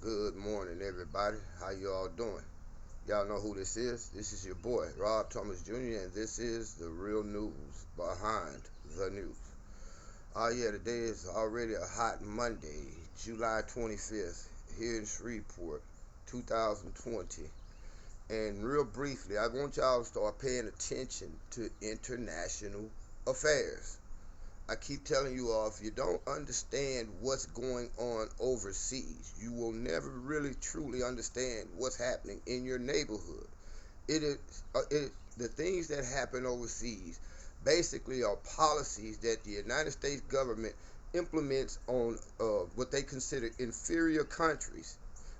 Good morning, everybody. How you all doing? Y'all know who this is? This is your boy, Rob Thomas Jr., and this is the real news behind the news. Yeah, today is already a hot Monday, July 25th, here in Shreveport, 2020. And real briefly, I want y'all to start paying attention to international affairs. I keep telling you all, if you don't understand what's going on overseas, you will never really truly understand what's happening in your neighborhood. It is the things that happen overseas basically are policies that the United States government implements on what they consider inferior countries.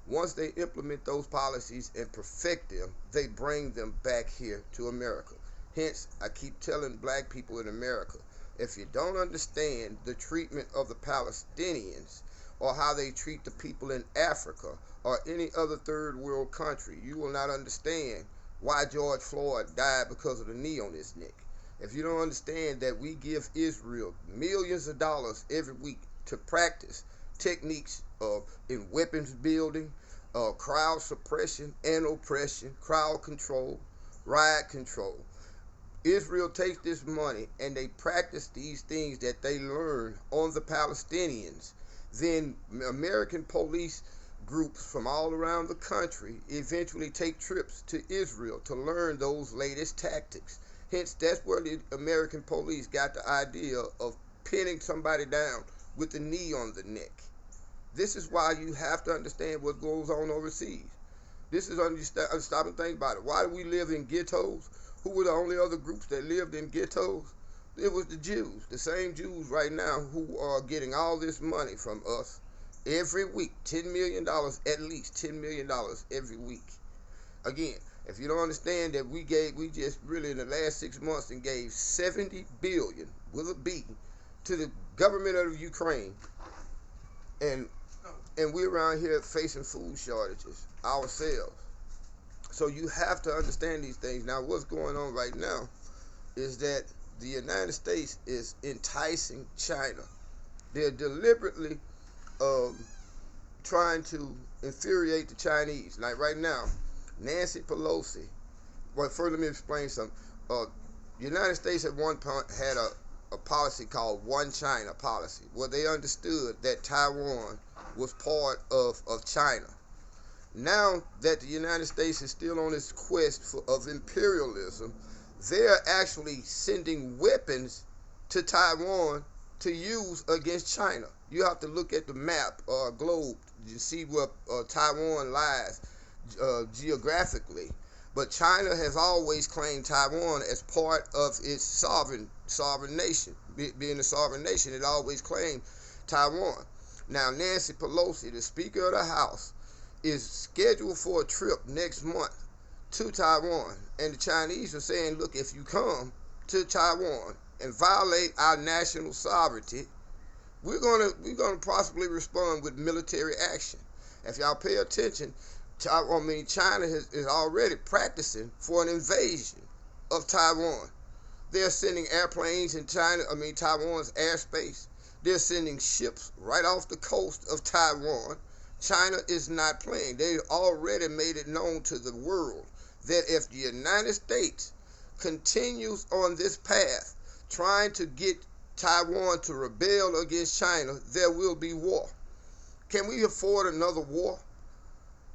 Once they implement those policies and perfect them, they bring them back here to America. Hence, I keep telling black people in America, if you don't understand the treatment of the Palestinians or how they treat the people in Africa or any other third world country, you will not understand why George Floyd died because of the knee on his neck. If you don't understand that we give Israel millions of dollars every week to practice techniques in weapons building, crowd suppression and oppression, crowd control, riot control. Israel takes this money and they practice these things that they learn on the Palestinians. Then American police groups from all around the country eventually take trips to Israel to learn those latest tactics. Hence, that's where the American police got the idea of pinning somebody down with the knee on the neck. This is why you have to understand what goes on overseas. This is stop and think about it. Why do we live in ghettos? Who were the only other groups that lived in ghettos? It was the Jews, the same Jews right now who are getting all this money from us every week, $10 million, at least $10 million every week. Again, if you don't understand that we just really in the last 6 months and gave 70 billion with a B to the government of Ukraine, and we're around here facing food shortages ourselves. So you have to understand these things. Now, what's going on right now is that the United States is enticing China. They're deliberately trying to infuriate the Chinese. Like right now, Nancy Pelosi. Well, first let me explain something. The United States at one point had a policy called One China policy, where they understood that Taiwan was part of China. Now that the United States is still on its quest of imperialism, they're actually sending weapons to Taiwan to use against China. You have to look at the map or globe to see where Taiwan lies geographically. But China has always claimed Taiwan as part of its sovereign nation. Being a sovereign nation, it always claimed Taiwan. Now, Nancy Pelosi, the Speaker of the House, is scheduled for a trip next month to Taiwan. And the Chinese are saying, look, if you come to Taiwan and violate our national sovereignty, we're gonna possibly respond with military action. If y'all pay attention, China is already practicing for an invasion of Taiwan. They're sending airplanes in Taiwan's airspace. They're sending ships right off the coast of Taiwan. China is not playing. They already made it known to the world that if the United States continues on this path, trying to get Taiwan to rebel against China, there will be war. Can we afford another war?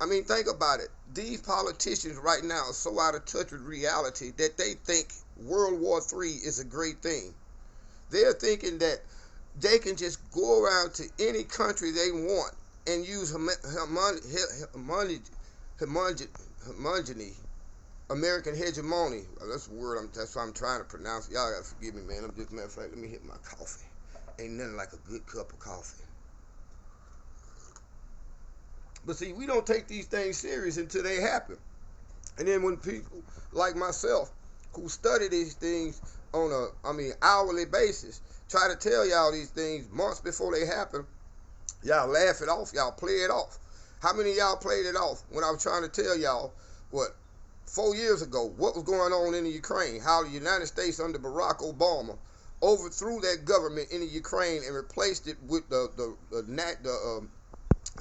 I mean, think about it. These politicians right now are so out of touch with reality that they think World War III is a great thing. They're thinking that they can just go around to any country they want and use American hegemony. That's the word. That's what I'm trying to pronounce. Y'all gotta forgive me, man. Matter of fact, let me hit my coffee. Ain't nothing like a good cup of coffee. But see, we don't take these things serious until they happen. And then when people like myself, who study these things on a hourly basis, try to tell y'all these things months before they happen, y'all laugh it off. Y'all play it off. How many of y'all played it off when I was trying to tell y'all 4 years ago, what was going on in the Ukraine? How the United States under Barack Obama overthrew that government in the Ukraine and replaced it with the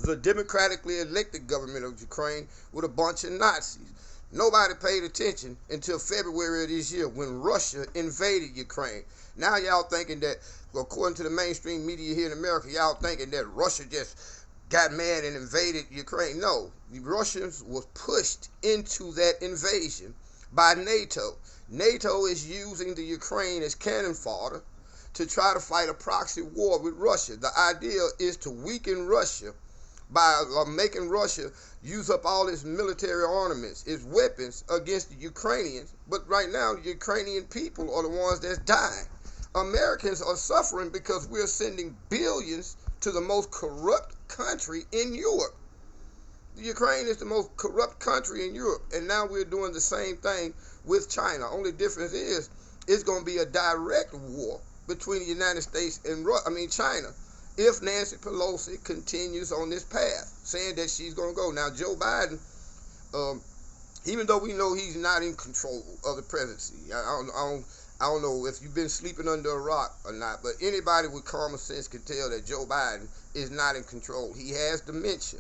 the democratically elected government of Ukraine with a bunch of Nazis. Nobody paid attention until February of this year when Russia invaded Ukraine. Now y'all thinking that, according to the mainstream media here in America, y'all thinking that Russia just got mad and invaded Ukraine. No, the Russians was pushed into that invasion by NATO. NATO is using the Ukraine as cannon fodder to try to fight a proxy war with Russia. The idea is to weaken Russia by making Russia use up all its military armaments, its weapons against the Ukrainians. But right now, the Ukrainian people are the ones that's dying. Americans are suffering because we're sending billions to the most corrupt country in Europe. The Ukraine is the most corrupt country in Europe, and now we're doing the same thing with China. Only difference is it's going to be a direct war between the United States and China, if Nancy Pelosi continues on this path, saying that she's going to go. Now, Joe Biden, even though we know he's not in control of the presidency, I don't know if you've been sleeping under a rock or not, but anybody with common sense can tell that Joe Biden is not in control. He has dementia.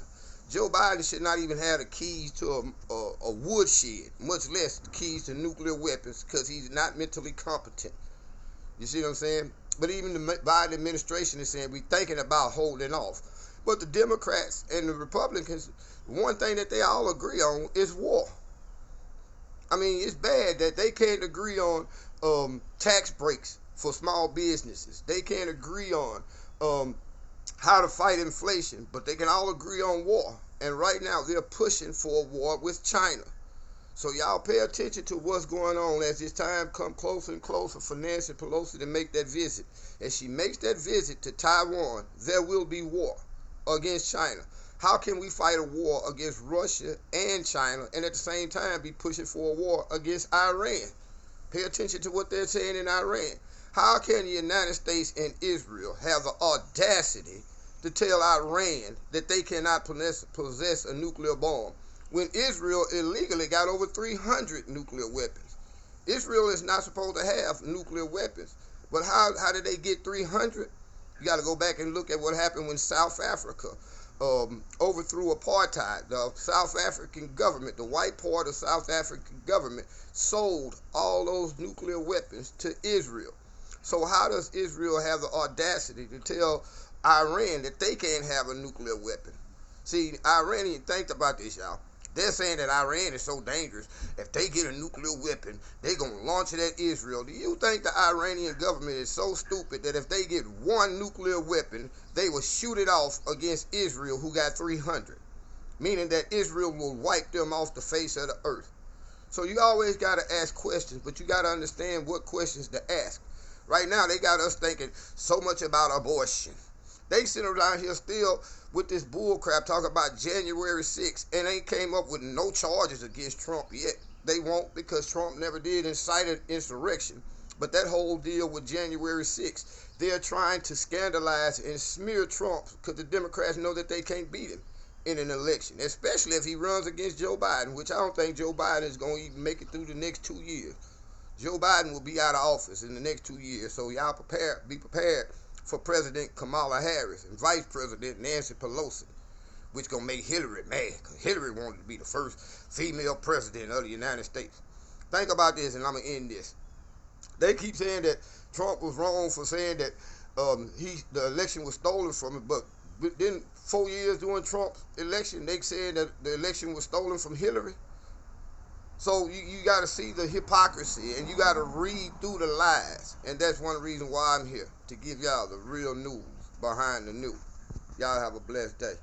Joe Biden should not even have the keys to a woodshed, much less the keys to nuclear weapons, because he's not mentally competent. You see what I'm saying? But even the Biden administration is saying we're thinking about holding off. But the Democrats and the Republicans, one thing that they all agree on is war. I mean, it's bad that they can't agree on tax breaks for small businesses. They can't agree on how to fight inflation, but they can all agree on war. And right now, they're pushing for a war with China. So y'all pay attention to what's going on as this time comes closer and closer for Nancy Pelosi to make that visit. As she makes that visit to Taiwan, there will be war against China. How can we fight a war against Russia and China and at the same time be pushing for a war against Iran? Pay attention to what they're saying in Iran. How can the United States and Israel have the audacity to tell Iran that they cannot possess a nuclear bomb when Israel illegally got over 300 nuclear weapons? Israel is not supposed to have nuclear weapons. But how did they get 300? You got to go back and look at what happened when South Africa overthrew apartheid. The South African government, the white part of South African government, sold all those nuclear weapons to Israel. So how does Israel have the audacity to tell Iran that they can't have a nuclear weapon? See, Iranians think about this, y'all. They're saying that Iran is so dangerous. If they get a nuclear weapon, they're going to launch it at Israel. Do you think the Iranian government is so stupid that if they get one nuclear weapon, they will shoot it off against Israel, who got 300? Meaning that Israel will wipe them off the face of the earth. So you always got to ask questions, but you got to understand what questions to ask. Right now, they got us thinking so much about abortion. They sit around here still with this bull crap talking about January 6th and ain't came up with no charges against Trump yet. They won't, because Trump never did incite an insurrection. But that whole deal with January 6th, they're trying to scandalize and smear Trump because the Democrats know that they can't beat him in an election, especially if he runs against Joe Biden, which I don't think Joe Biden is going to even make it through the next 2 years. Joe Biden will be out of office in the next 2 years, so y'all be prepared for President Kamala Harris and Vice President Nancy Pelosi, which gonna make Hillary mad, because Hillary wanted to be the first female president of the United States. Think about this, and I'm gonna end this. They keep saying that Trump was wrong for saying that the election was stolen from him, but then 4 years during Trump's election, they said that the election was stolen from Hillary. So you got to see the hypocrisy, and you got to read through the lies. And that's one reason why I'm here, to give y'all the real news behind the news. Y'all have a blessed day.